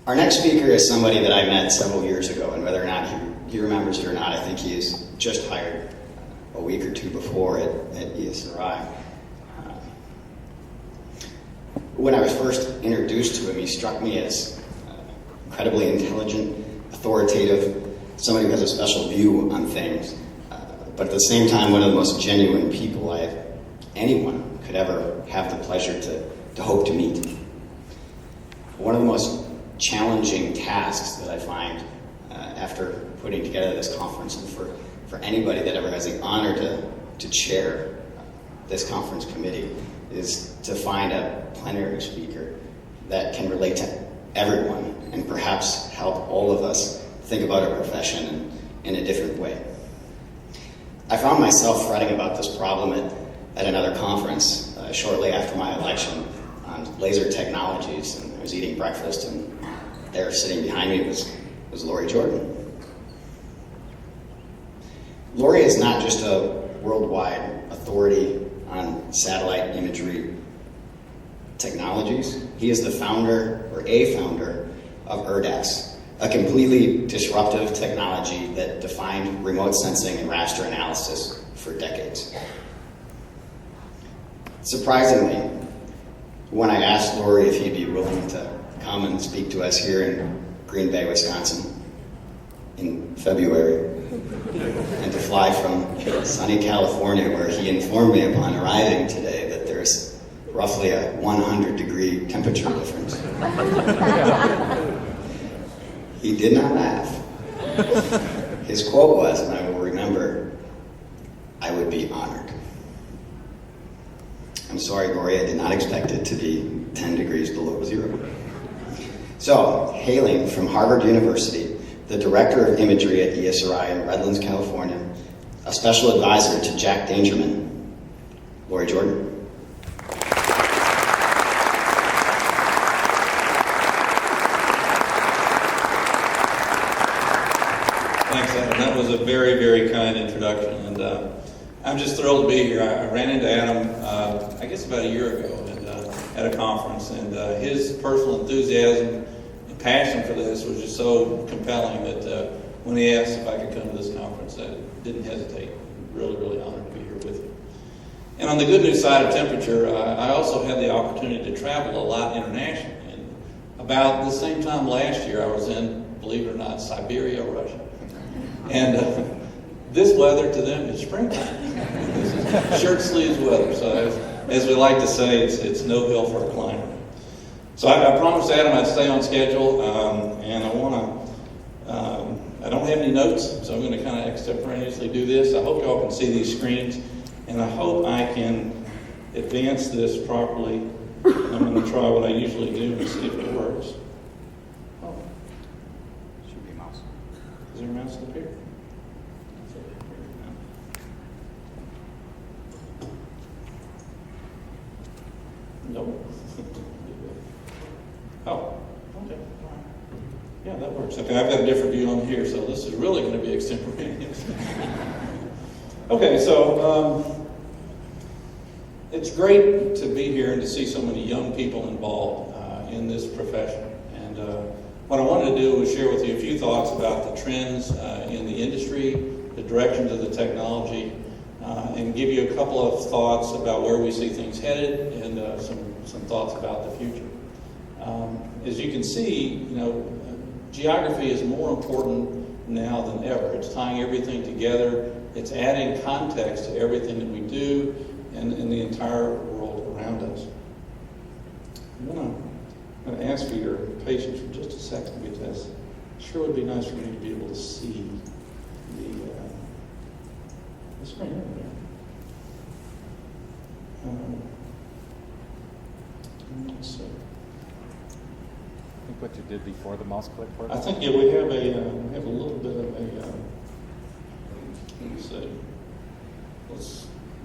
Our next speaker is somebody that I met several years ago, and whether or not he remembers it or not, I think he is just hired a week or two before at Esri. When I was first introduced to him, he struck me as incredibly intelligent, authoritative, somebody who has a special view on things, but at the same time, one of the most genuine people anyone could ever have the pleasure to hope to meet. One of the most challenging tasks that I find after putting together this conference, and for anybody that ever has the honor to chair this conference committee, is to find a plenary speaker that can relate to everyone and perhaps help all of us think about our profession in a different way. I found myself fretting about this problem at another conference shortly after my election on laser technologies, and I was eating breakfast, and there sitting behind me was Lawrie Jordan. Lawrie is not just a worldwide authority on satellite imagery technologies. He is the founder, or a founder, of ERDAS, a completely disruptive technology that defined remote sensing and raster analysis for decades. Surprisingly, when I asked Lawrie if he'd be willing to come and speak to us here in Green Bay, Wisconsin in February, and to fly from sunny California, where he informed me upon arriving today that there's roughly a 100-degree temperature difference. He did not laugh. His quote was, and I will remember, "I would be honored." I'm sorry, Lawrie, I did not expect it to be 10 degrees below zero. So, hailing from Harvard University, the Director of Imagery at Esri in Redlands, California, a special advisor to Jack Dangermond, Lawrie Jordan. Thanks, Adam. That was a very, very kind introduction, and I'm just thrilled to be here. I ran into Adam, I guess about a year ago, at a conference, and his personal enthusiasm and passion for this was just so compelling that when he asked if I could come to this conference, I didn't hesitate. Really, really honored to be here with you. And on the good news side of temperature, I also had the opportunity to travel a lot internationally. And about the same time last year, I was in, believe it or not, Siberia, Russia. And this weather to them is springtime. This is shirt sleeves weather. So as we like to say, it's no hill for a climber. So I promised Adam I'd stay on schedule, and I don't have any notes, so I'm going to kind of extemporaneously do this. I hope y'all can see these screens, and I hope I can advance this properly. I'm going to try what I usually do and see if it works. Oh, Should be a mouse. Is there a mouse up here? Nope. Oh, okay. Yeah, that works. Okay, I've got a different view on here, so this is really going to be extemporaneous. Okay, so it's great to be here and to see so many young people involved in this profession. And what I wanted to do was share with you a few thoughts about the trends in the industry, the directions of the technology, and give you a couple of thoughts about where we see things headed, and some thoughts about the future. As you can see, geography is more important now than ever. It's tying everything together. It's adding context to everything that we do and in the entire world around us. I'm going to ask for your patience for just a second, because it sure would be nice for me to be able to see the screen over there. Let's see. I think what you did before the mouse click worked. I think we have a little bit of a. Let me see.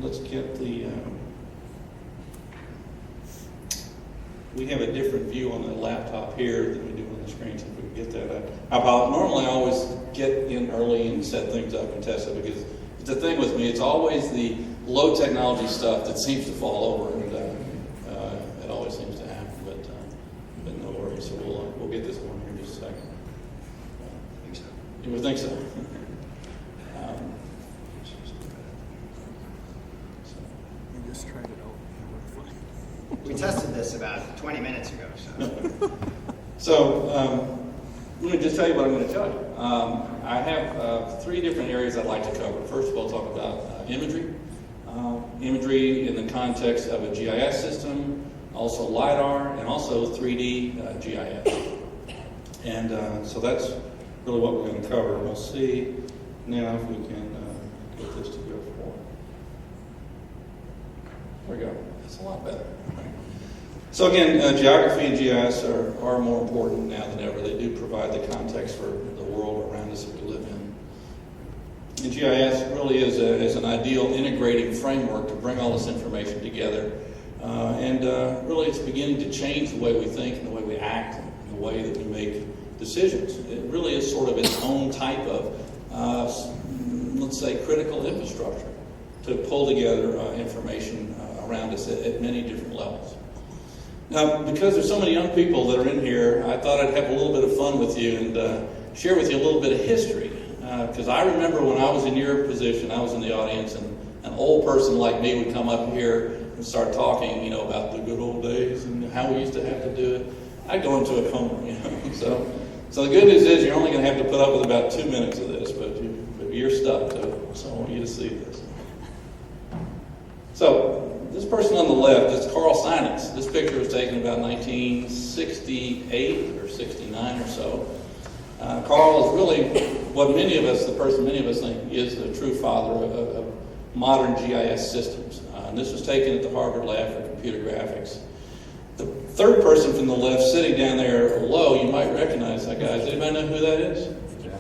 Let's get the. We have a different view on the laptop here than we do on the screen. So if we can get that up. Normally I always get in early and set things up and test it, because the thing with me, it's always the low technology stuff that seems to fall over, and it always seems to happen. But no worries. So we'll get this going here in just a second. I think so. You would think so. You just tried it out. It worked fine. We tested this about 20 minutes ago, so. So let me just tell you what I'm going to tell you. I have 3 different areas I'd like to cover. First of all, talk about imagery. Imagery in the context of a GIS system, also LiDAR, and also 3D GIS. And so that's really what we're going to cover. We'll see now if we can get this to go forward. There we go. That's a lot better. So again, geography and GIS are more important now than ever. They do provide the context for the world around us that we live in. And GIS really is an ideal integrating framework to bring all this information together. And really it's beginning to change the way we think and the way we act and the way that we make decisions. It really is sort of its own type of, let's say, critical infrastructure to pull together information around us at many different levels. Now, because there's so many young people that are in here, I thought I'd have a little bit of fun with you and share with you a little bit of history. Because I remember when I was in your position, I was in the audience, and an old person like me would come up here and start talking, about the good old days and how we used to have to do it. I'd go into a coma, So the good news is you're only going to have to put up with about 2 minutes of this, but you're stuck to it. So I want you to see this. So this person on the left is Carl Sinix. This picture was taken about 1968 or 69 or so. Carl is really what many of us think is the true father of modern GIS systems. And this was taken at the Harvard Lab for Computer Graphics. The third person from the left, sitting down there below, you might recognize that guy. Does anybody know who that is? Yeah.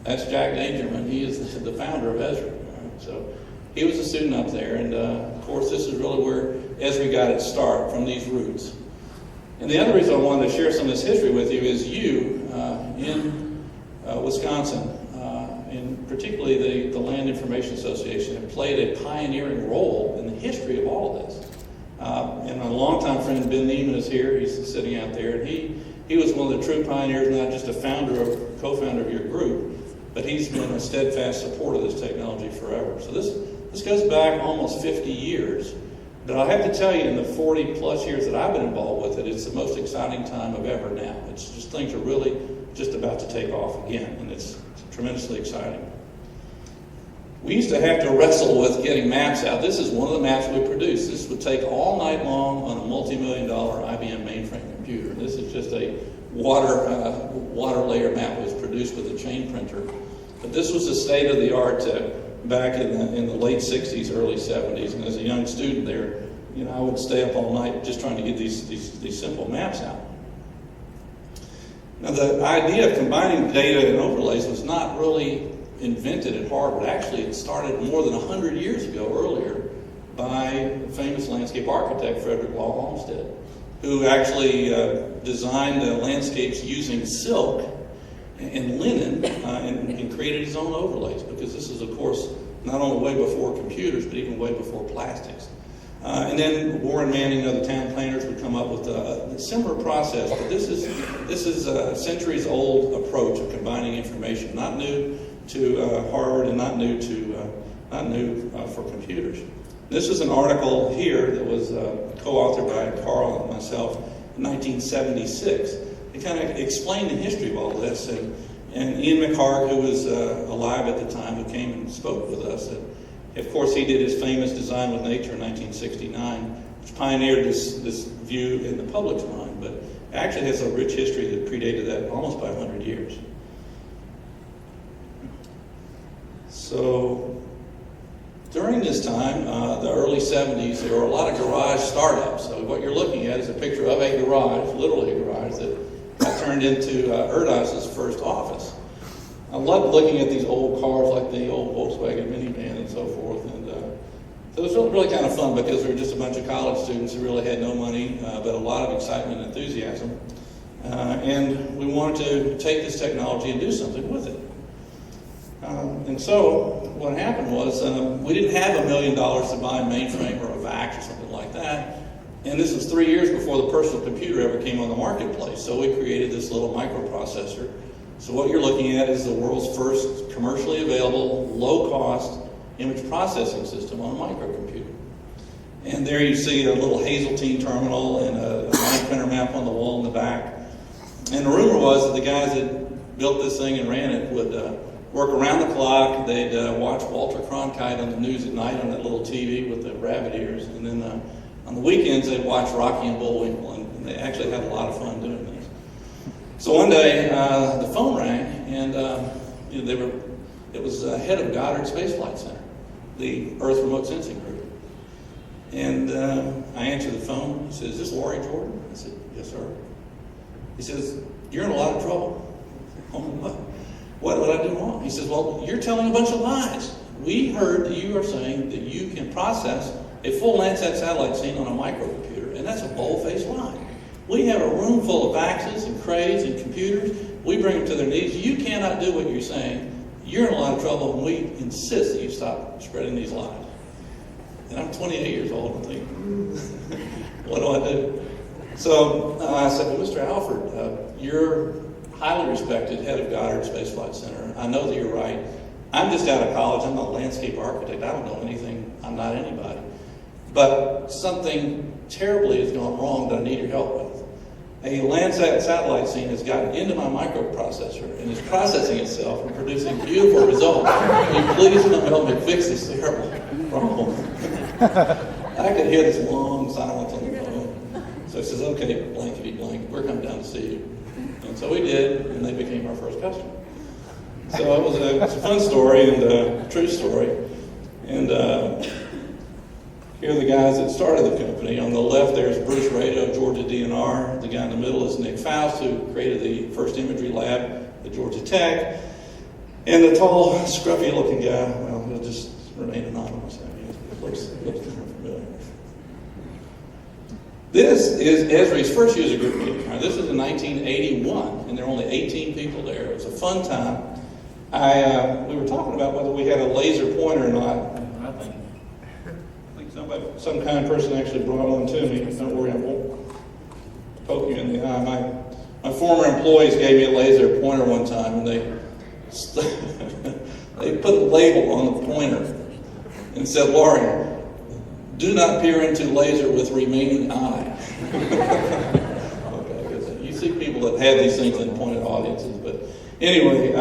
That's Jack Dangermond. He is the founder of Esri. So he was a student up there, and of course this is really where Esri got its start, from these roots. And the other reason I wanted to share some of this history with you is you in Wisconsin, and particularly the Land Information Association, have played a pioneering role in the history of all of this. And my longtime friend Ben Neiman is here. He's sitting out there, and he was one of the true pioneers, not just a co-founder of your group, but he's been a steadfast supporter of this technology forever. So this goes back almost 50 years. But I have to tell you, in the 40 plus years that I've been involved with it, it's the most exciting time of ever now. It's just, things are really just about to take off again, and it's tremendously exciting. We used to have to wrestle with getting maps out. This is one of the maps we produced. This would take all night long on a multi-million-dollar IBM mainframe computer. This is just a water layer map. It was produced with a chain printer. But this was the state of the art back in the late 60s, early 70s. And as a young student there, I would stay up all night just trying to get these simple maps out. Now, the idea of combining data and overlays was not really invented at Harvard. Actually, it started more than 100 years ago, earlier, by the famous landscape architect Frederick Law Olmsted, who actually designed landscapes using silk and linen and created his own overlays, because this is, of course, not only way before computers, but even way before plastics. And then Warren Manning and other town planners would come up with a similar process, but this is a centuries-old approach of combining information, not new to Harvard and not new for computers. This is an article here that was co-authored by Carl and myself in 1976. It kind of explained the history of all this, and Ian McHarg, who was alive at the time, who came and spoke with us. And of course, he did his famous Design with Nature in 1969, which pioneered this view in the public's mind, but it actually has a rich history that predated that almost by 100 years. So during this time, the early 70s, there were a lot of garage startups. So what you're looking at is a picture of a garage, literally a garage, that got turned into ERDAS' first office. I love looking at these old cars, like the old Volkswagen minivan and so forth. And so it was really kind of fun, because we were just a bunch of college students who really had no money, but a lot of excitement and enthusiasm. And we wanted to take this technology and do something with it. And so what happened was we didn't have $1 million to buy a mainframe or a VAX or something like that. And this was 3 years before the personal computer ever came on the marketplace. So we created this little microprocessor. So what you're looking at is the world's first commercially available, low-cost image processing system on a microcomputer. And there you see a little Hazeltine terminal and a line printer map on the wall in the back. And the rumor was that the guys that built this thing and ran it would work around the clock. They'd watch Walter Cronkite on the news at night on that little TV with the rabbit ears. And then on the weekends, they'd watch Rocky and Bullwinkle. And they actually had a lot of fun doing this. So one day, the phone rang, and it was the head of Goddard Space Flight Center, the Earth Remote Sensing Group. And I answered the phone. He says, "Is this Lawrie Jordan?" I said, "Yes, sir." He says, "You're in a lot of trouble." Oh, what did I do wrong? He says, "Well, you're telling a bunch of lies. We heard that you are saying that you can process a full Landsat satellite scene on a microcomputer, and that's a bold-faced lie. We have a room full of faxes and crates and computers. We bring them to their knees. You cannot do what you're saying. You're in a lot of trouble, and we insist that you stop spreading these lies." And I'm 28 years old and thinking, what do I do? So I said, "Well, Mr. Alford, you're highly respected head of Goddard Space Flight Center. I know that you're right. I'm just out of college. I'm not a landscape architect. I don't know anything. I'm not anybody. But something terribly has gone wrong that I need your help with. A Landsat satellite scene has gotten into my microprocessor and is processing itself and producing beautiful results. Will you please come help me fix this terrible problem?" I could hear this long silence on the phone. So he says, "Okay, blankety blank, we're coming down to see you." And so we did, and they became our first customer. So it was a fun story and a true story. And here are the guys that started the company. On the left there's Bruce Rado, Georgia DNR. The guy in the middle is Nick Faust, who created the first imagery lab at Georgia Tech. And the tall, scruffy-looking guy, well, he'll just remain anonymous. I mean, it looks kind of familiar. This is Esri's first user group meeting. Now, this is in 1981, and there were only 18 people there. It was a fun time. We were talking about whether we had a laser pointer or not. I think some kind person actually brought one to me. Don't worry, I won't poke you in the eye. My former employees gave me a laser pointer one time, and they put a label on the pointer and said, "Lawrie, do not peer into laser with remaining eye." Okay, because you see people that have these things in pointed audiences. But anyway,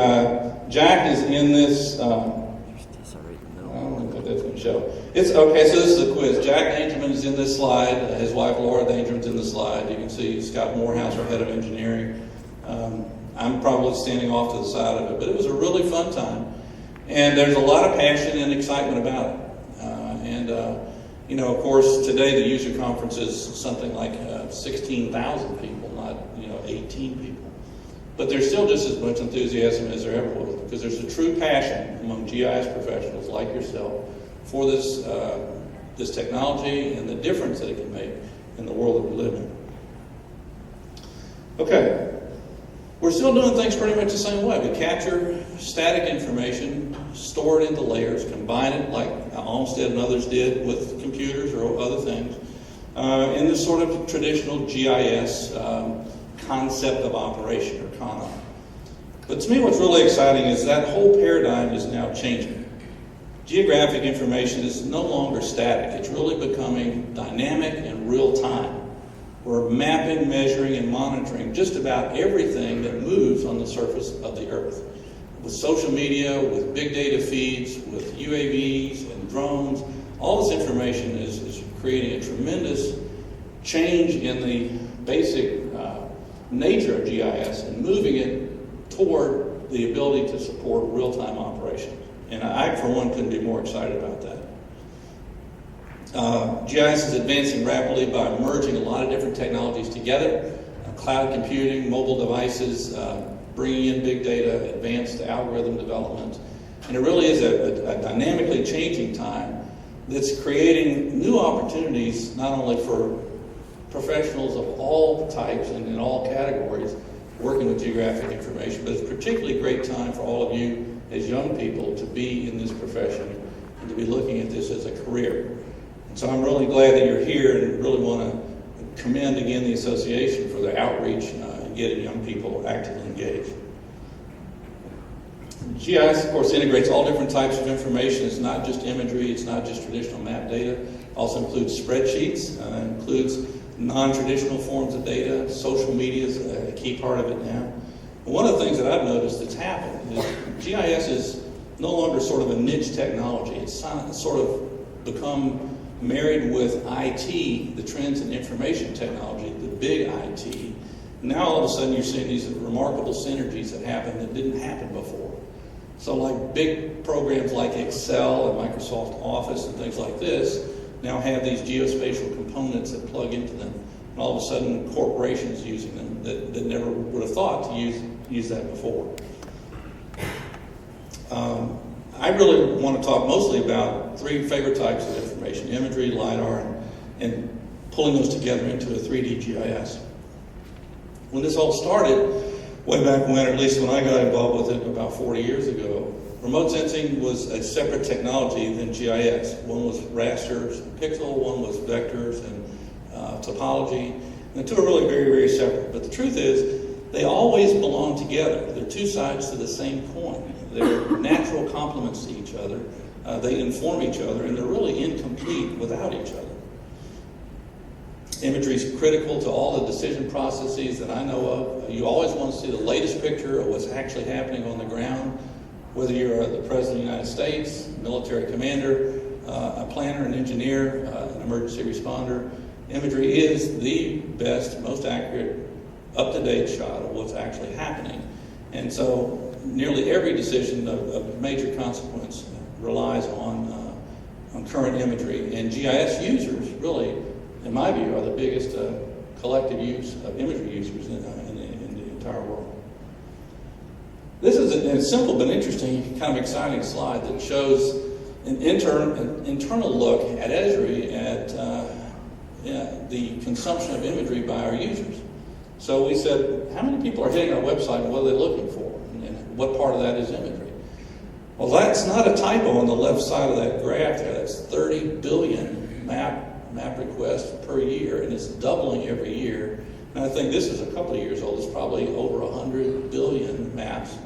Jack is in this. I don't know what that's going to show. It's okay. So this is a quiz. Jack Dangermond is in this slide. His wife Laura Dangermond's in the slide. You can see Scott Morehouse, our head of engineering. I'm probably standing off to the side of it, but it was a really fun time, and there's a lot of passion and excitement about it. Of course, today the user conference is something like 16,000 people, not 18 people. But there's still just as much enthusiasm as there ever was, because there's a true passion among GIS professionals like yourself for this technology and the difference that it can make in the world that we live in. Okay, we're still doing things pretty much the same way. We capture static information, store it into layers, combine it like Olmsted and others did with computers or other things, in this sort of traditional GIS concept of operation, or CONOP. But to me what's really exciting is that whole paradigm is now changing. Geographic information is no longer static. It's really becoming dynamic and real time. We're mapping, measuring, and monitoring just about everything that moves on the surface of the Earth. With social media, with big data feeds, with UAVs and drones, all this information is creating a tremendous change in the basic nature of GIS and moving it toward the ability to support real-time operations. And I, for one, couldn't be more excited about that. GIS is advancing rapidly by merging a lot of different technologies together, cloud computing, mobile devices, bringing in big data, advanced algorithm development. And it really is a dynamically changing time that's creating new opportunities, not only for professionals of all types and in all categories working with geographic information, but it's a particularly great time for all of you as young people to be in this profession and to be looking at this as a career. And so I'm really glad that you're here and really want to commend again the association for their outreach and getting young people actively engaged. GIS, of course, integrates all different types of information. It's not just imagery, it's not just traditional map data. It also includes spreadsheets, includes non-traditional forms of data. Social media is a key part of it now. And one of the things that I've noticed that's happened is GIS is no longer sort of a niche technology. It's sort of become married with IT, the trends in information technology, the big IT. Now all of a sudden you're seeing these remarkable synergies that happen that didn't happen before. So like big programs like Excel and Microsoft Office and things like this now have these geospatial components that plug into them. And all of a sudden corporations using them that never would have thought to use that before. I really want to talk mostly about three favorite types of information: imagery, LiDAR, and pulling those together into a 3D GIS. When this all started, way back when, or at least when I got involved with it about 40 years ago, remote sensing was a separate technology than GIS. One was rasters and pixel, one was vectors and topology. And the two are really very, very separate. But the truth is, they always belong together. They're two sides to the same coin. They're natural complements to each other. They inform each other, and they're really incomplete without each other. Imagery is critical to all the decision processes that I know of. You always want to see the latest picture of what's actually happening on the ground, whether you're the President of the United States, military commander, a planner, an engineer, an emergency responder. Imagery is the best, most accurate, up-to-date shot of what's actually happening. And so nearly every decision of major consequence relies on current imagery. And GIS users really, in my view, are the biggest collective use of imagery users in the entire world. This is a simple but interesting, kind of exciting slide that shows an internal look at Esri at the consumption of imagery by our users. So we said, how many people are hitting our website and what are they looking for? And what part of that is imagery? Well, that's not a typo on the left side of that graph there. That's 30 billion map requests per year, and it's doubling every year. And I think this is a couple of years old. It's probably over 100 billion maps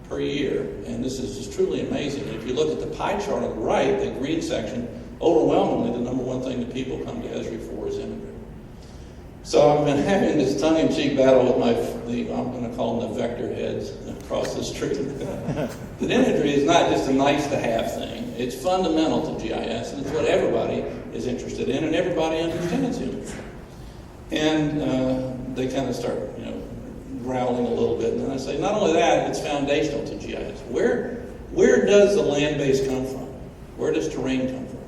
per year, and this is just truly amazing. And if you look at the pie chart on the right, the green section, overwhelmingly the number one thing that people come to Esri for is imagery. So I've been having this tongue-in-cheek battle with I'm going to call them the vector heads across the street. That imagery is not just a nice-to-have thing. It's fundamental to GIS, and it's what everybody is interested in, and everybody understands imagery. And they kind of start, growling a little bit. And then I say, not only that, it's foundational to GIS. Where does the land base come from? Where does terrain come from?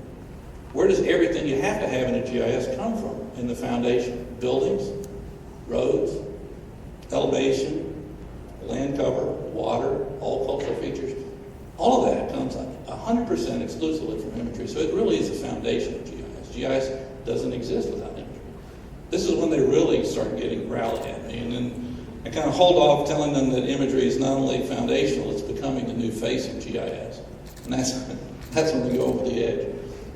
Where does everything you have to have in a GIS come from in the foundation? Buildings, roads, elevation, land cover, water, all cultural features. All of that comes 100% exclusively from imagery. So it really is the foundation of GIS. GIS doesn't exist without imagery. This is when they really start getting growly at me. And then I kind of hold off telling them that imagery is not only foundational, it's becoming the new face of GIS. And that's when they go over the edge.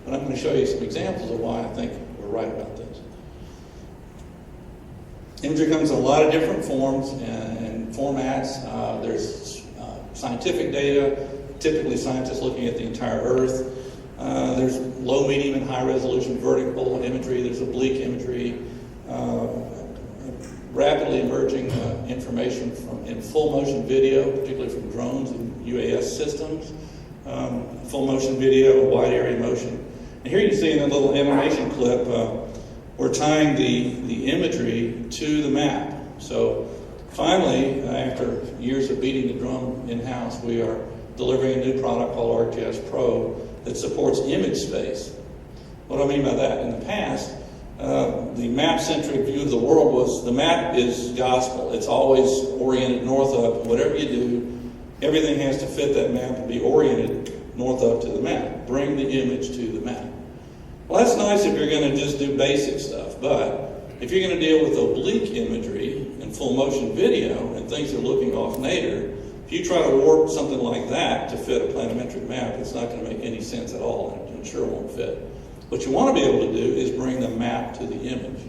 But I'm going to show you some examples of why I think we're right about this. Imagery comes in a lot of different forms and formats. There's scientific data, typically scientists looking at the entire Earth. There's low, medium, and high resolution vertical imagery. There's oblique imagery. Rapidly emerging information in full motion video, particularly from drones and UAS systems. Full motion video, wide area motion. And here you see in a little animation clip, we're tying the imagery to the map. So finally, after years of beating the drum in-house, we are delivering a new product called ArcGIS Pro that supports image space. What do I mean by that? In the past, the map-centric view of the world was the map is gospel. It's always oriented north up. Whatever you do, everything has to fit that map and be oriented north up to the map. Bring the image to the map. Well, that's nice if you're going to just do basic stuff, but if you're going to deal with oblique imagery and full motion video and things that are looking off nadir, if you try to warp something like that to fit a planimetric map, it's not going to make any sense at all, and it sure won't fit. What you want to be able to do is bring the map to the image.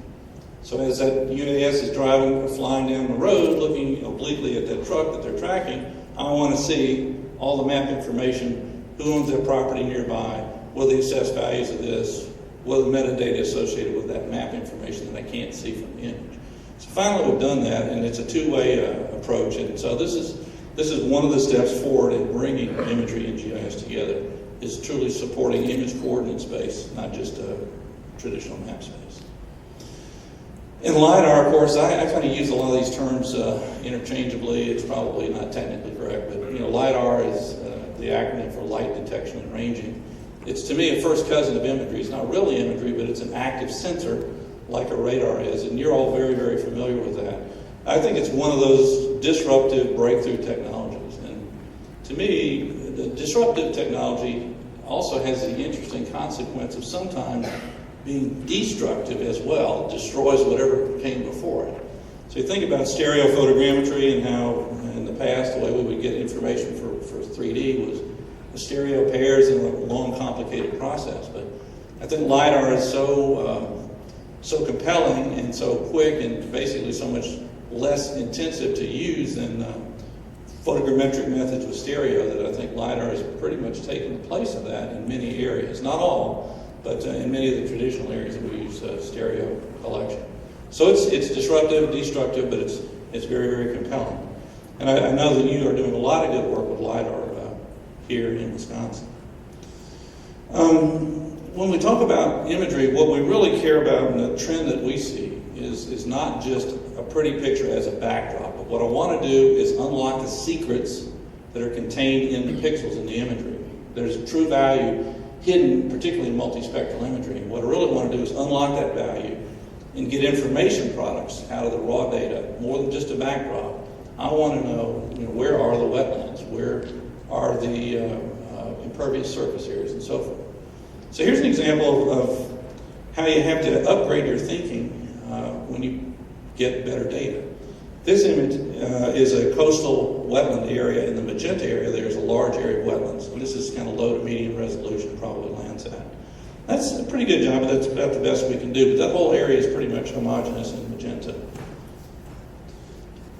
So as that UAS is driving or flying down the road, looking obliquely at that truck that they're tracking, I want to see all the map information, who owns that property nearby, what are the assessed values of this, what are the metadata associated with that map information that I can't see from the image. So finally we've done that, and it's a two-way approach. And so this is one of the steps forward in bringing imagery and GIS together, is truly supporting image coordinate space, not just traditional map space. In LiDAR, of course, I kind of use a lot of these terms interchangeably. It's probably not technically correct, but LiDAR is the acronym for light detection and ranging. It's, to me, a first cousin of imagery. It's not really imagery, but it's an active sensor like a radar is, and you're all very, very familiar with that. I think it's one of those disruptive breakthrough technologies. And to me, the disruptive technology also has the interesting consequence of sometimes being destructive as well, destroys whatever came before it. So you think about stereo photogrammetry and how in the past the way we would get information for 3D was the stereo pairs and a long, complicated process. But I think LiDAR is so compelling and so quick and basically so much less intensive to use than photogrammetric methods with stereo that I think LiDAR has pretty much taken the place of that in many areas. Not all, but in many of the traditional areas that we use stereo collection. So it's disruptive, destructive, but it's very, very compelling. And I know that you are doing a lot of good work with LiDAR here in Wisconsin. When we talk about imagery, what we really care about and the trend that we see is not just a pretty picture as a backdrop, but what I want to do is unlock the secrets that are contained in the pixels in the imagery. There's a true value hidden, particularly in multispectral imagery. And what I really want to do is unlock that value and get information products out of the raw data, more than just a backdrop. I want to know, where are the wetlands, where are the impervious surface areas, and so forth. So here's an example of how you have to upgrade your thinking when you get better data. This image is a coastal wetland area. In the magenta area, there's a large area of wetlands. And this is kind of low to medium resolution, probably Landsat. That's a pretty good job, but that's about the best we can do. But that whole area is pretty much homogeneous in magenta.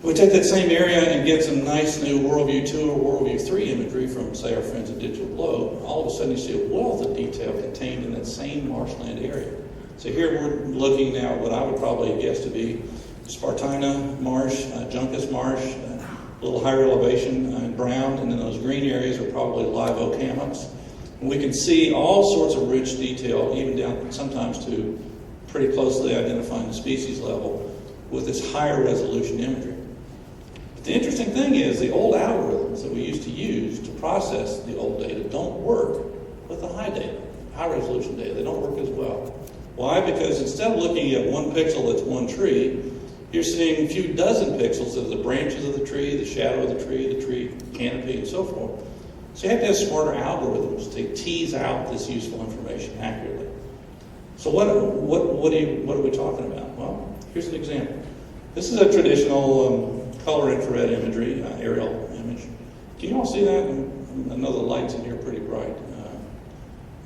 We take that same area and get some nice new WorldView 2 or WorldView 3 imagery from, say, our friends at Digital Globe. All of a sudden you see a wealth of detail contained in that same marshland area. So here we're looking now at what I would probably guess to be Spartina Marsh, Juncus Marsh, a little higher elevation in brown, and then those green areas are probably live oak hammocks. And we can see all sorts of rich detail, even down sometimes to pretty closely identifying the species level with this higher resolution imagery. But the interesting thing is the old algorithms that we used to use to process the old data don't work with the high data, high resolution data. They don't work as well. Why? Because instead of looking at one pixel that's one tree, you're seeing a few dozen pixels of the branches of the tree, the shadow of the tree canopy, and so forth. So you have to have smarter algorithms to tease out this useful information accurately. So what are we talking about? Well, here's an example. This is a traditional color infrared imagery, aerial image. Can you all see that? I know the lights in here are pretty bright.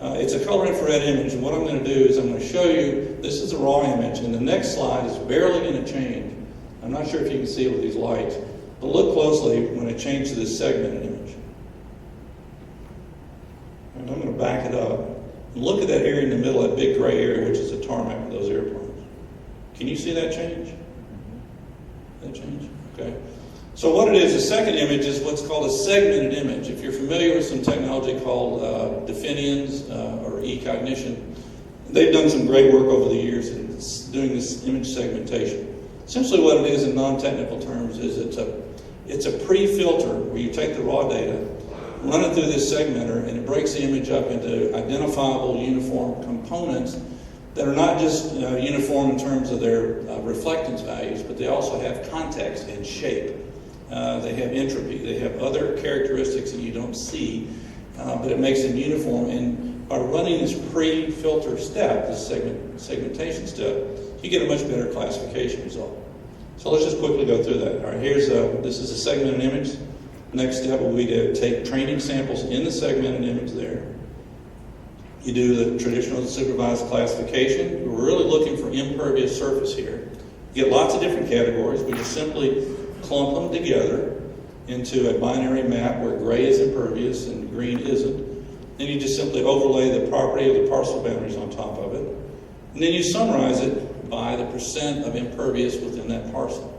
It's a color infrared image, and what I'm going to do is I'm going to show you, this is a raw image, and the next slide is barely going to change. I'm not sure if you can see it with these lights, but look closely when it changes to this segmented image. And I'm going to back it up. And look at that area in the middle, that big gray area, which is the tarmac of those airplanes. Can you see that change? That change? Okay. So what it is, the second image is what's called a segmented image. If you're familiar with some technology called Definions or eCognition, they've done some great work over the years in doing this image segmentation. Essentially what it is in non-technical terms is it's a pre-filter where you take the raw data, run it through this segmenter, and it breaks the image up into identifiable uniform components that are not just uniform in terms of their reflectance values, but they also have context and shape. They have entropy. They have other characteristics that you don't see, but it makes them uniform. And by running this pre-filter step, this segmentation step, you get a much better classification result. So let's just quickly go through that. All right, this is a segmented image. Next step will be to take training samples in the segmented image there. You do the traditional supervised classification. We're really looking for impervious surface here. You get lots of different categories. We just simply clump them together into a binary map where gray is impervious and green isn't. Then you just simply overlay the property of the parcel boundaries on top of it. And then you summarize it by the percent of impervious within that parcel.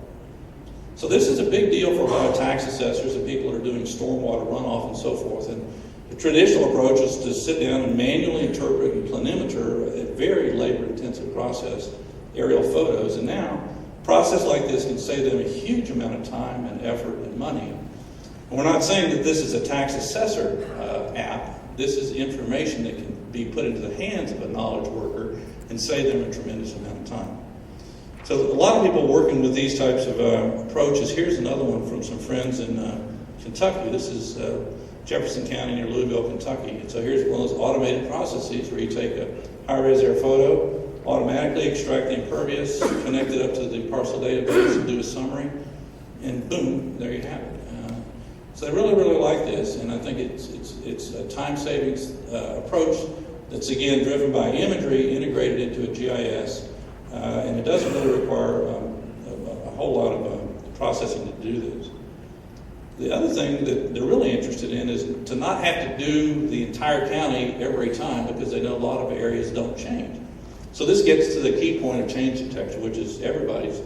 So this is a big deal for a lot of tax assessors and people that are doing stormwater runoff and so forth. And the traditional approach is to sit down and manually interpret and planimeter a very labor-intensive process, aerial photos. And now, a process like this can save them a huge amount of time and effort and money. And we're not saying that this is a tax assessor app. This is information that can be put into the hands of a knowledge worker and save them a tremendous amount of time. So a lot of people working with these types of approaches. Here's another one from some friends in Kentucky. This is Jefferson County near Louisville, Kentucky. And so here's one of those automated processes where you take a high-res air photo, automatically extract the impervious, connect it up to the parcel database and do a summary, and boom, there you have it. So I really, really like this, and I think it's a time savings approach that's again driven by imagery integrated into a GIS, and it doesn't really require a whole lot of processing to do this. The other thing that they're really interested in is to not have to do the entire county every time because they know a lot of areas don't change. So this gets to the key point of change detection, which is everybody's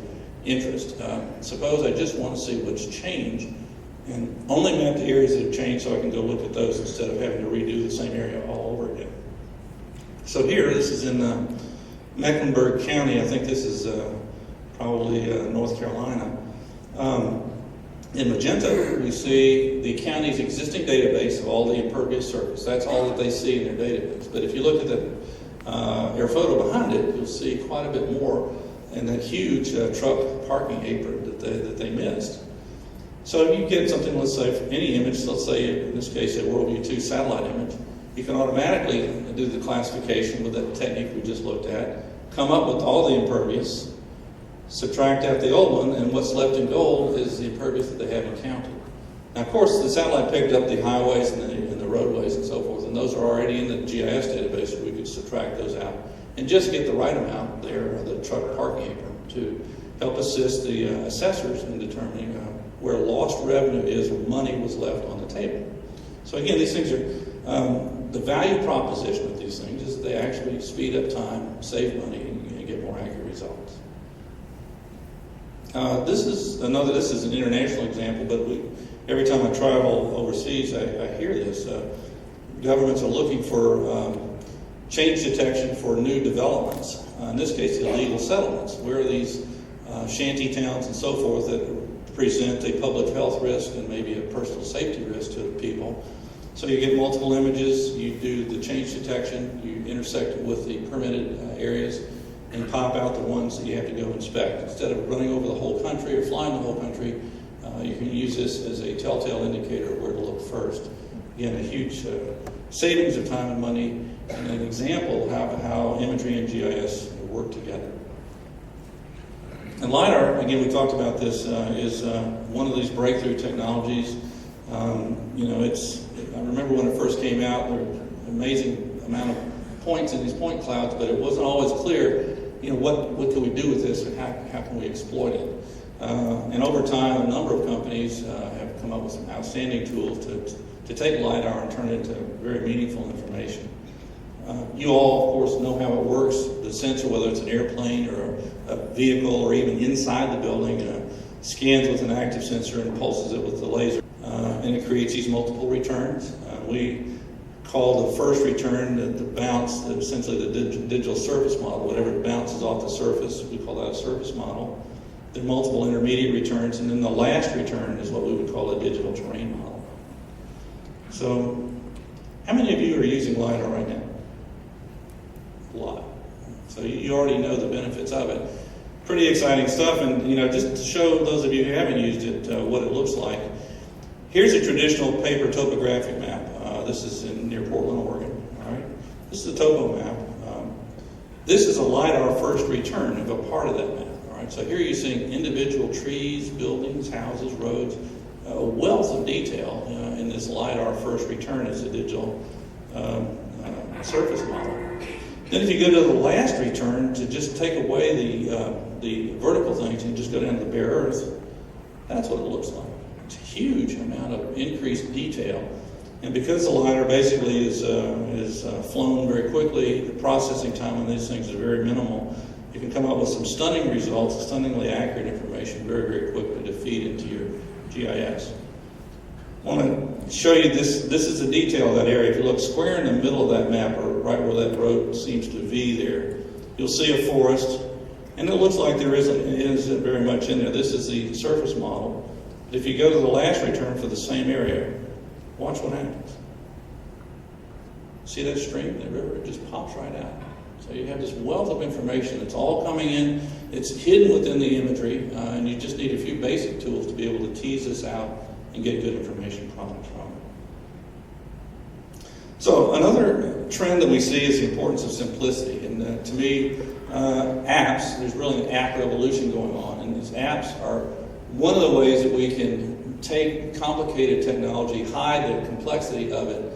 interest. Suppose I just want to see what's changed and only map the areas that have changed so I can go look at those instead of having to redo the same area all over again. So here, this is in Mecklenburg County. I think this is probably North Carolina. In magenta, we see the county's existing database of all the impervious surface. That's all that they see in their database. But if you look at the air photo behind it, you'll see quite a bit more in that huge truck parking apron that they missed. So if you get something, let's say, from any image, let's say in this case a WorldView 2 satellite image, you can automatically do the classification with that technique we just looked at, come up with all the impervious, subtract out the old one, and what's left in gold is the impervious that they haven't counted. Now, of course, the satellite picked up the highways and the roadways and so forth, and those are already in the GIS database, so we could subtract those out and just get the right amount there of the truck parking apron to help assist the assessors in determining where lost revenue is or money was left on the table. So again, these things are, the value proposition of these things is that they actually speed up time, save money, and get more accurate results. This is an international example, but every time I travel overseas, I hear this. Governments are looking for change detection for new developments. In this case, illegal settlements. Where are these shanty towns and so forth that present a public health risk and maybe a personal safety risk to people? So you get multiple images, you do the change detection, you intersect it with the permitted areas, and pop out the ones that you have to go inspect. Instead of running over the whole country or flying the whole country, you can use this as a telltale indicator of where to look first. Again, a huge savings of time and money, and an example of how imagery and GIS work together. And LiDAR, again, we talked about this, is one of these breakthrough technologies. I remember when it first came out, there was an amazing amount of points in these point clouds, but it wasn't always clear, what can we do with this and how can we exploit it? And over time, a number of companies have come up with some outstanding tools to take LiDAR and turn it into very meaningful information. You all, of course, know how it works. The sensor, whether it's an airplane or a vehicle or even inside the building, scans with an active sensor and pulses it with the laser. And it creates these multiple returns. We call the first return the bounce, essentially the digital surface model. Whatever bounces off the surface, we call that a surface model. There are multiple intermediate returns, and then the last return is what we would call a digital terrain model. So, how many of you are using LiDAR right now? A lot. So you already know the benefits of it. Pretty exciting stuff, and just to show those of you who haven't used it what it looks like. Here's a traditional paper topographic map. This is near Portland, Oregon. All right. This is a topo map. This is a LiDAR first return of a part of that map. All right. So here you're seeing individual trees, buildings, houses, roads, a wealth of detail in this LiDAR first return as a digital surface model. Then if you go to the last return, to just take away the vertical things and just go down to the bare earth, that's what it looks like. It's a huge amount of increased detail. And because the LiDAR basically is flown very quickly, the processing time on these things is very minimal. You can come up with some stunning results, stunningly accurate information very, very quickly to feed into your GIS. I want to show you this. This is the detail of that area. If you look square in the middle of that map, or right where that road seems to V there, you'll see a forest. And it looks like there isn't very much in there. This is the surface model. But if you go to the last return for the same area, watch what happens. See that stream, that river? It just pops right out. So you have this wealth of information that's all coming in. It's hidden within the imagery, and you just need a few basic tools to be able to tease this out and get good information from it. So another trend that we see is the importance of simplicity. And to me, apps, there's really an app revolution going on. And these apps are one of the ways that we can take complicated technology, hide the complexity of it,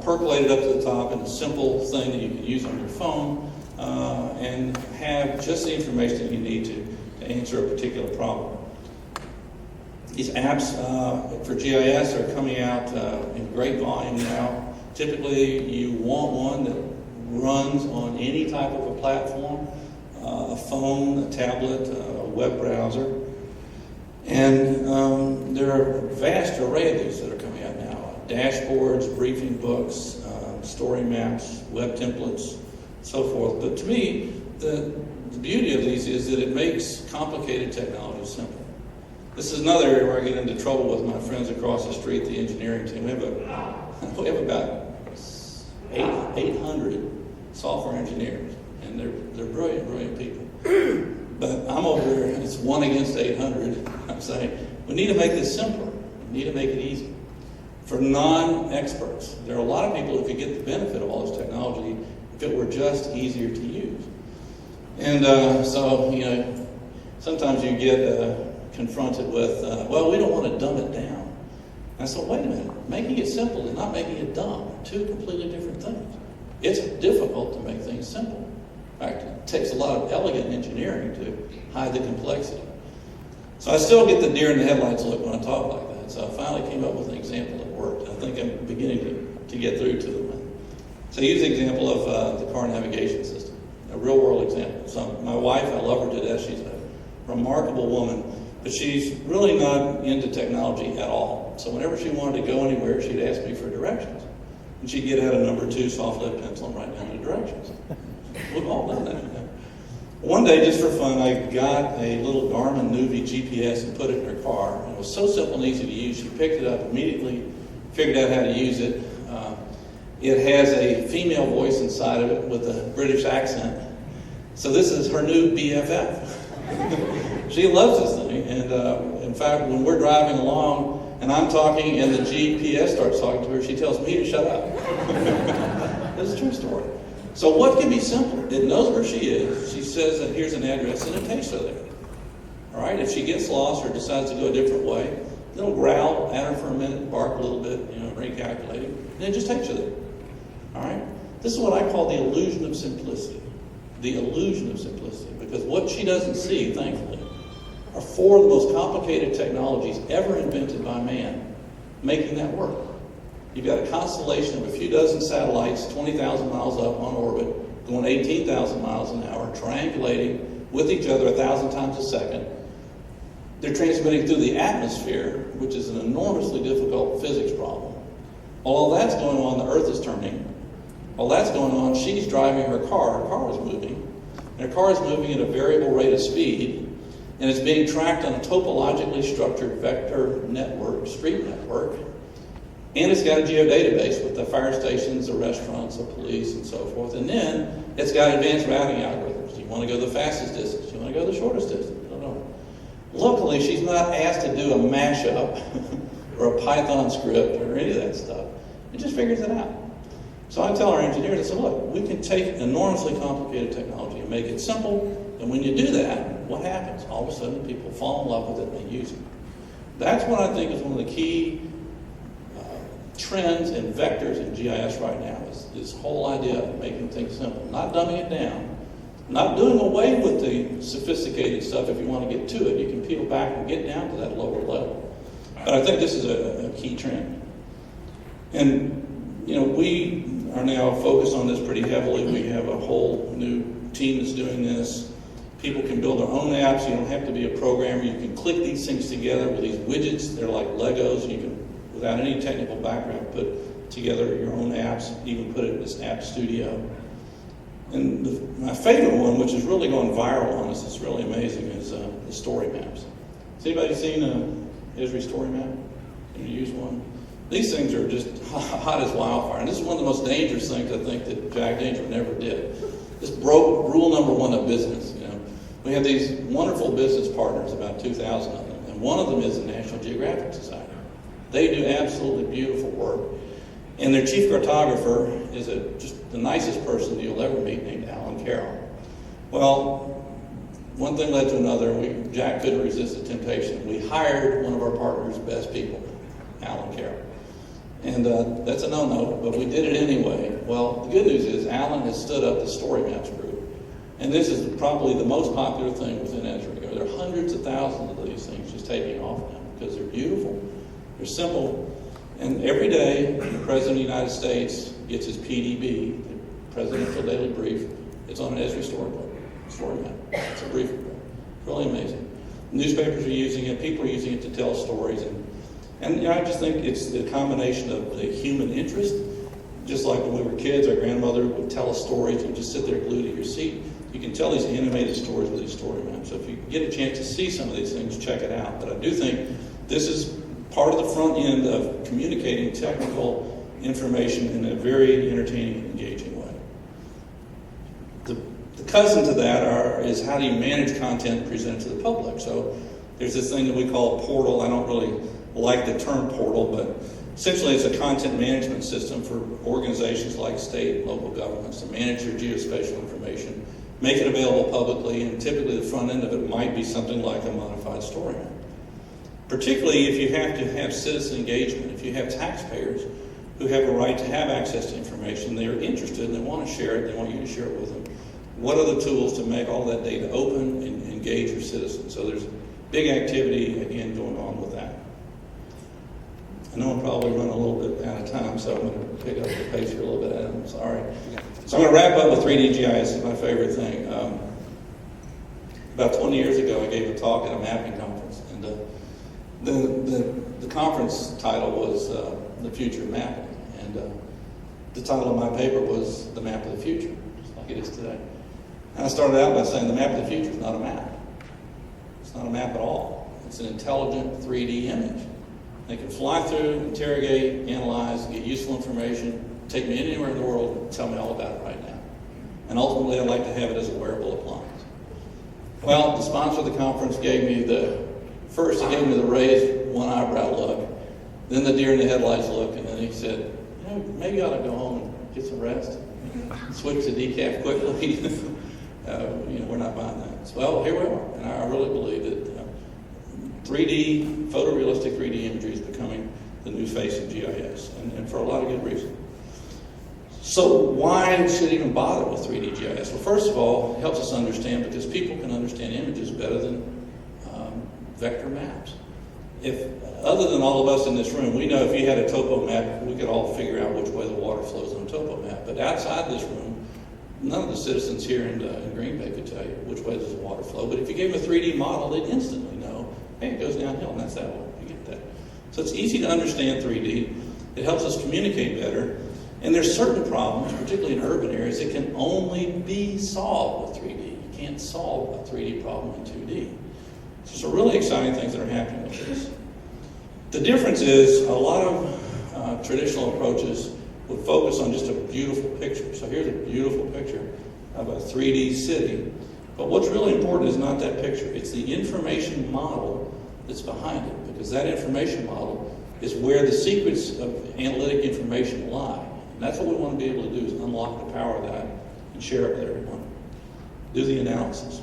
percolate it up to the top in a simple thing that you can use on your phone, and have just the information that you need to answer a particular problem. These apps for GIS are coming out in great volume now. Typically, you want one that runs on any type of a platform, a phone, a tablet, a web browser. And there are a vast array of these that are coming out now. Dashboards, briefing books, story maps, web templates, so forth. But to me, the beauty of these is that it makes complicated technology simple. This is another area where I get into trouble with my friends across the street, the engineering team. We have about 800 software engineers, and they're brilliant, brilliant people. But I'm over there, and it's 1 against 800. I'm saying, we need to make this simpler. We need to make it easy. For non-experts, there are a lot of people who could get the benefit of all this technology if it were just easier to use. And so, sometimes you get confronted with, well, we don't want to dumb it down. And I said, wait a minute, making it simple and not making it dumb, two completely different things. It's difficult to make things simple. In fact, it takes a lot of elegant engineering to hide the complexity. So I still get the deer in the headlights look when I talk like that. So I finally came up with an example that worked. I think I'm beginning to get through to them. So I use the example of the car navigation system, a real world example. So my wife, I love her to death. She's a remarkable woman, but she's really not into technology at all. So whenever she wanted to go anywhere, she'd ask me for directions. And she'd get out a number 2 soft lead pencil and write down the directions. We've all done that. One day, just for fun, I got a little Garmin Nuvi GPS and put it in her car. And it was so simple and easy to use. She picked it up immediately, figured out how to use it. It has a female voice inside of it with a British accent. So this is her new BFF. She loves this thing. And in fact, when we're driving along and I'm talking and the GPS starts talking to her, she tells me to shut up. That's a true story. So what can be simple? It knows where she is. She says that here's an address and it takes her there. All right? If she gets lost or decides to go a different way, it'll growl at her for a minute, bark a little bit, recalculating, and it just takes her there. All right? This is what I call the illusion of simplicity. The illusion of simplicity. Because what she doesn't see, thankfully, are 4 of the most complicated technologies ever invented by man making that work. You've got a constellation of a few dozen satellites, 20,000 miles up on orbit, going 18,000 miles an hour, triangulating with each other 1,000 times a second. They're transmitting through the atmosphere, which is an enormously difficult physics problem. While all that's going on, the Earth is turning. While that's going on, she's driving her car. Her car is moving. And her car is moving at a variable rate of speed. And it's being tracked on a topologically structured vector network, street network. And it's got a geodatabase with the fire stations, the restaurants, the police, and so forth. And then it's got advanced routing algorithms. You want to go the fastest distance. You want to go the shortest distance. Luckily, she's not asked to do a mashup or a Python script or any of that stuff. It just figures it out. So I tell our engineers, I said, look, we can take enormously complicated technology and make it simple. And when you do that, what happens? All of a sudden, people fall in love with it and they use it. That's what I think is one of the key trends and vectors in GIS right now is this whole idea of making things simple, not dumbing it down, not doing away with the sophisticated stuff. If you want to get to it, you can peel back and get down to that lower level. But I think this is a key trend. And, we are now focused on this pretty heavily. We have a whole new team that's doing this. People can build their own apps. You don't have to be a programmer. You can click these things together with these widgets. They're like Legos. You can, without any technical background, put together your own apps, even put it in this app studio. And my favorite one, which has really gone viral on us, it's really amazing, is the story maps. Has anybody seen Esri story map? Can you use one? These things are just hot as wildfire. And this is one of the most dangerous things I think that Jack Dangermond never did. This broke rule number one of business. We have these wonderful business partners, about 2,000 of them, and one of them is the National Geographic Society. They do absolutely beautiful work. And their chief cartographer is just the nicest person you'll ever meet, named Alan Carroll. Well, one thing led to another. Jack couldn't resist the temptation. We hired one of our partners' best people, Alan Carroll. And that's a no-no, but we did it anyway. Well, the good news is Alan has stood up the Story Maps group. And this is probably the most popular thing within Esri. There are hundreds of thousands of these things just taking off now because they're beautiful, they're simple. And every day, the President of the United States gets his PDB, the Presidential Daily Brief. It's on an Esri story map. It's a briefing book. It's really amazing. Newspapers are using it. People are using it to tell stories. And I just think it's the combination of the human interest. Just like when we were kids, our grandmother would tell us stories. You'd just sit there glued to your seat. You can tell these animated stories with these story maps. So if you get a chance to see some of these things, check it out. But I do think this is part of the front end of communicating technical information in a very entertaining and engaging way. The cousin to that is how do you manage content presented to the public? So there's this thing that we call a portal. I don't really like the term portal, but essentially it's a content management system for organizations like state and local governments to manage their geospatial information, make it available publicly, and typically the front end of it might be something like a modified story map. Particularly if you have to have citizen engagement, if you have taxpayers who have a right to have access to information, they're interested and they want to share it, they want you to share it with them. What are the tools to make all that data open and engage your citizens? So there's big activity, again, going on with that. I know I'm probably running a little bit out of time, so I'm going to pick up the pace here a little bit, Adam. I'm sorry. So I'm going to wrap up with 3D GIS. It's my favorite thing. About 20 years ago, I gave a talk at a mapping conference, and the conference title was The Future of Mapping, and the title of my paper was The Map of the Future, just like it is today. And I started out by saying the map of the future is not a map. It's not a map at all. It's an intelligent 3D image. They can fly through, interrogate, analyze, get useful information, take me anywhere in the world, and tell me all about it right now. And ultimately, I'd like to have it as a wearable appliance. Well, the sponsor of the conference gave me the raised one eyebrow look, then the deer in the headlights look, and then he said, maybe I ought to go home and get some rest, switch to decaf quickly. We're not buying that. So, well, here we are, and I really believe that 3D, photorealistic 3D imagery is becoming the new face of GIS, and for a lot of good reason. So why should even bother with 3D GIS? Well, first of all, it helps us understand because people can understand images better than vector maps. Other than all of us in this room, we know if you had a topo map, we could all figure out which way the water flows on a topo map. But outside this room, none of the citizens here in Green Bay could tell you which way does the water flow. But if you gave them a 3D model, they'd instantly know, hey, it goes downhill, and that's that way. You get that. So it's easy to understand 3D. It helps us communicate better. And there's certain problems, particularly in urban areas, that can only be solved with 3D. You can't solve a 3D problem in 2D. So some really exciting things that are happening with this. The difference is a lot of traditional approaches would focus on just a beautiful picture. So here's a beautiful picture of a 3D city. But what's really important is not that picture. It's the information model that's behind it, because that information model is where the secrets of analytic information lie. And that's what we want to be able to do, is unlock the power of that and share it with everyone. Do the analysis.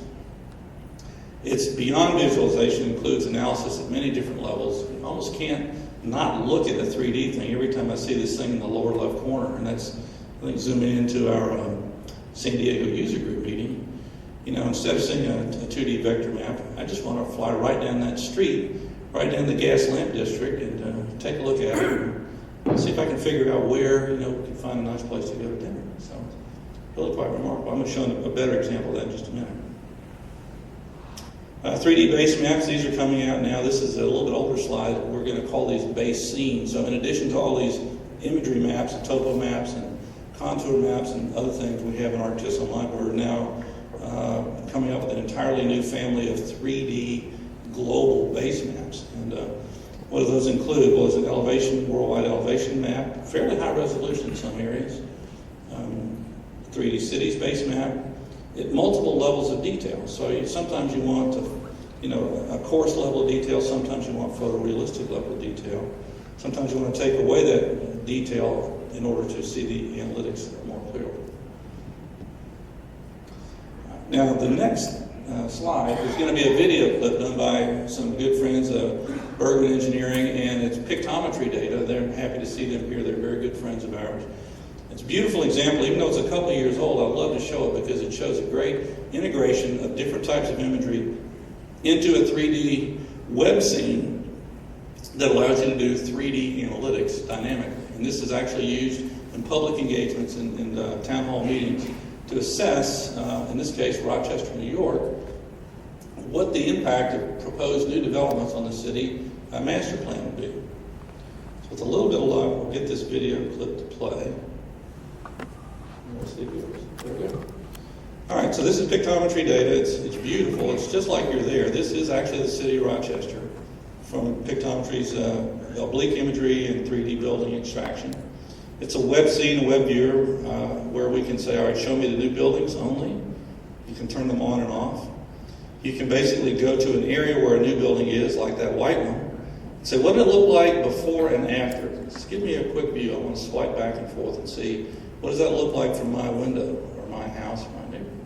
It's beyond visualization, includes analysis at many different levels. You almost can't not look at the 3D thing every time I see this thing in the lower left corner. And that's, I think, zooming into our San Diego user group meeting. Instead of seeing a 2D vector map, I just want to fly right down that street, right down the gas lamp district, and take a look at it and see if I can figure out where, we can find a nice place to go to dinner. So it's really quite remarkable. I'm going to show a better example of that in just a minute. 3D base maps, these are coming out now. This is a little bit older slide. We're going to call these base scenes. So in addition to all these imagery maps and topo maps and contour maps and other things we have in ArcGIS Online, we're now coming up with an entirely new family of 3D global base maps. And what do those include? Well, it's an worldwide elevation map, fairly high resolution in some areas. 3D cities base map, at multiple levels of detail. So sometimes you want a coarse level of detail, sometimes you want photorealistic level of detail. Sometimes you want to take away that detail in order to see the analytics more clearly. Now, the next slide is going to be a video clip done by some good friends of Bergman Engineering, and it's pictometry data. They're happy to see them here. They're very good friends of ours. It's a beautiful example. Even though it's a couple of years old, I'd love to show it because it shows a great integration of different types of imagery into a 3D web scene that allows you to do 3D analytics dynamically. And this is actually used in public engagements and town hall meetings to assess, in this case, Rochester, New York, what the impact of proposed new developments on the city master plan would be. So with a little bit of luck, we'll get this video clip to play. We'll see if it works. There we go. All right, so this is pictometry data. It's beautiful. It's just like you're there. This is actually the city of Rochester from pictometry's oblique imagery and 3D building extraction. It's a web scene, a web viewer, where we can say, all right, show me the new buildings only. You can turn them on and off. You can basically go to an area where a new building is, like that white one, and say, what did it look like before and after? Just give me a quick view. I want to swipe back and forth and see, what does that look like from my window or my house or my neighborhood?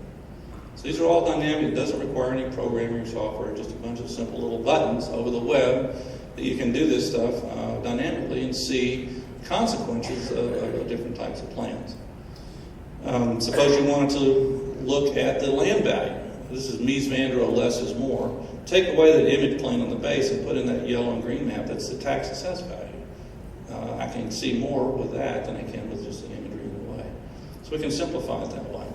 So these are all dynamic. It doesn't require any programming software, just a bunch of simple little buttons over the web that you can do this stuff dynamically and see consequences of different types of plans. Suppose you wanted to look at the land value. This is mies van der less is more. Take away that image plane on the base and put in that yellow and green map. That's the tax assessed value. I can see more with that than I can with just the imagery in the way. So we can simplify it that way.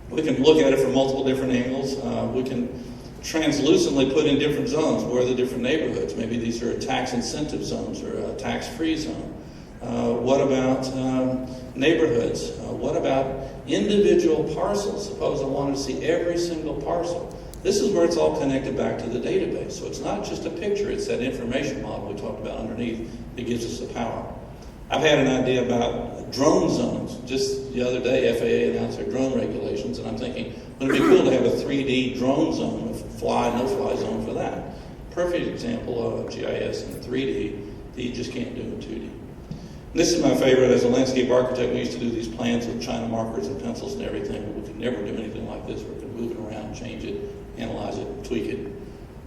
We can look at it from multiple different angles. We can translucently put in different zones. Where are the different neighborhoods? Maybe these are tax incentive zones or a tax-free zone. What about neighborhoods? What about individual parcels? Suppose I wanted to see every single parcel. This is where it's all connected back to the database. So it's not just a picture, it's that information model we talked about underneath that gives us the power. I've had an idea about drone zones. Just the other day, FAA announced their drone regulations, and I'm thinking, wouldn't it be cool to have a 3D drone zone, a fly, no-fly zone for that? Perfect example of GIS in 3D that you just can't do in 2D. And this is my favorite. As a landscape architect, we used to do these plans with China markers and pencils and everything. We could never do anything like this. We could move it around, change it, analyze it, tweak it,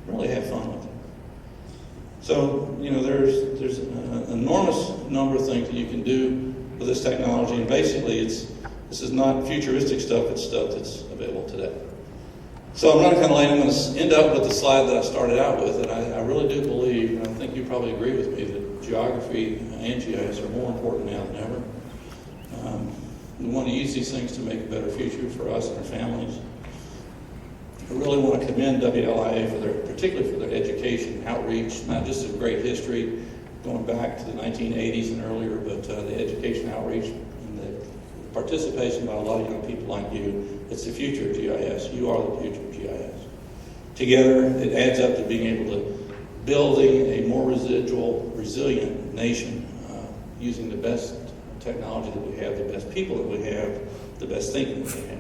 really have fun with it. So, there's an enormous number of things that you can do with this technology, and basically this is not futuristic stuff, it's stuff that's available today. So I'm running kind of late. I'm going to end up with the slide that I started out with, and I really do believe, and I think you probably agree with me, that geography and GIS are more important now than ever. We want to use these things to make a better future for us and our families. I really want to commend WLIA particularly for their education outreach, not just a great history going back to the 1980s and earlier, but the education outreach and the participation by a lot of young people like you. It's the future of GIS. You are the future of GIS. Together, it adds up to being able to building a more resilient nation using the best technology that we have, the best people that we have, the best thinking that we have.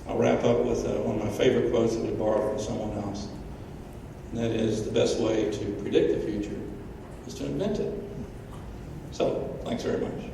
I'll wrap up with one of my favorite quotes that we borrowed from someone else. And that is, the best way to predict the future is to invent it. So, thanks very much.